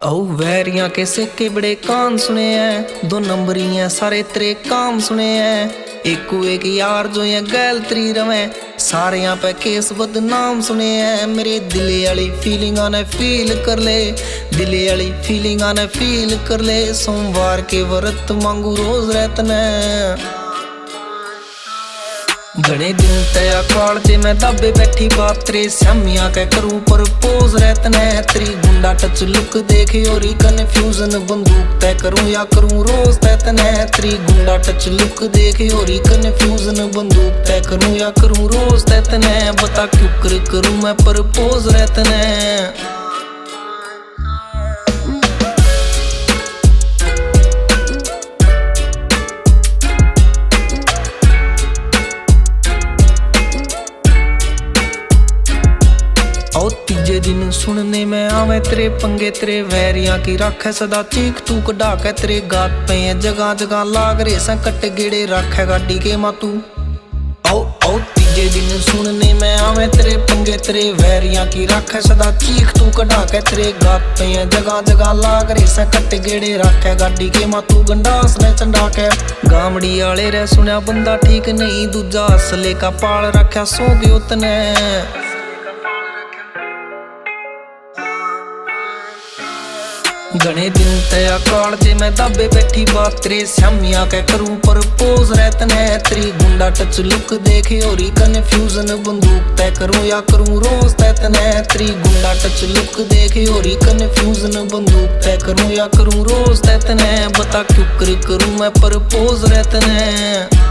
औ वैरियां के सिक्के बड़े कान सुने हैं, दो नंबरियां सारे तेरे काम सुने हैं। एकू एक यार जो ये गैल तरी रवे, सारे यहाँ पे केस बदनाम सुने हैं। मेरे दिले वाली फीलिंग आने फील कर ले, दिले वाली फीलिंग आने फील कर ले। सोमवार के व्रत मांगू रोज रहतने, घने दिन तया काल ते मैं दबे बैठी बात तेरे सामिया के करूं प्रपोज रहतने। तेरी गुंडा टच लुक देखे और कन्फ्यूजन बंदूक तय करूं या करूं रोज तैतने। तेरी गुंडा टच लुक देखे और कन्फ्यूजन बंदूक तय करूं या करूं रोज तैतने। बता क्यों करूं मैं प्रपोज रहतने। और तीजे दिन सुनने में आवे तेरे पंगे, तेरे वैरियां की राखे सदा चीख तू कढ़ा के। तेरे गात पे जगह जगह लाग रे संकट गेड़े राखे गाड़ी के मातू। औ तीजे दिन सुनने में आवे तेरे पंगे, तेरे वैरियां की राखे सदा चीख तू कढ़ा के। तेरे गात पे जगह जगह लाग रे संकट गेड़े राखे गाड़ी के मातू। गंडास ने चंडा के गामड़ी आले रे सुनया बंदा ठीक नहीं, दूजा असले का पाल रखा सो गयो तने। घने दिन तया काल जे मैं दबे बैठी बात तेरे सामिया के करूं प्रपोज रहतने। तेरी गुंडा टच लुक देखे और कन्फ्यूजन बंदूक तय करूं या करूं रोज तैतने। तेरी गुंडा टच लुक देखे और कन्फ्यूजन बंदूक तय करूं या करूं रोज तैतने। बता क्यों करूं मैं प्रपोज रहतने।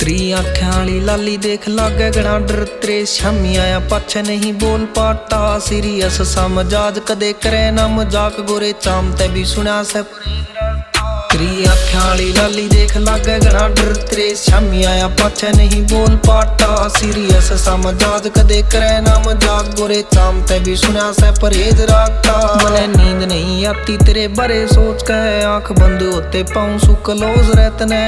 तेरी आँखें वाली लाली देख लागे घना डर, तेरे शामी आया पाछे नहीं बोल पाता। सीरियस सा मजाज कदे करे ना मजाक, गोरे चामते भी सुना से। तेरी आँखें वाली लाली देख लागे घना डर, तेरे शामी आया पाछे नहीं बोल पाता। सीरियस सा मजाज कदे करे ना मजाक, गोरे चामते भी सुना से परहेज रखता। मने नींद नहीं आती तेरे बारे सोच के, आँख बंद होते पाऊं सु क्लोज रहतने।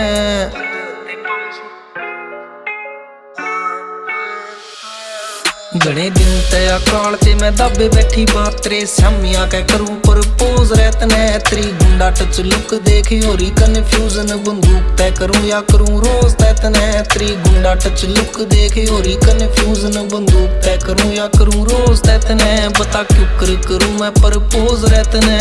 घने दिन तया काल ते मैं दबे बैठी बात तेरे सामिया के करूं प्रपोज रहतने। तेरी गुंडा टच लुक देखे और कन्फ्यूजन बंदूक तय करूं या करूं रोज तैतने। तेरी गुंडा टच लुक देखे और कन्फ्यूजन बंदूक तय करूं या करूं रोज तैतने। बता क्यों करूं मैं प्रपोज रहतने।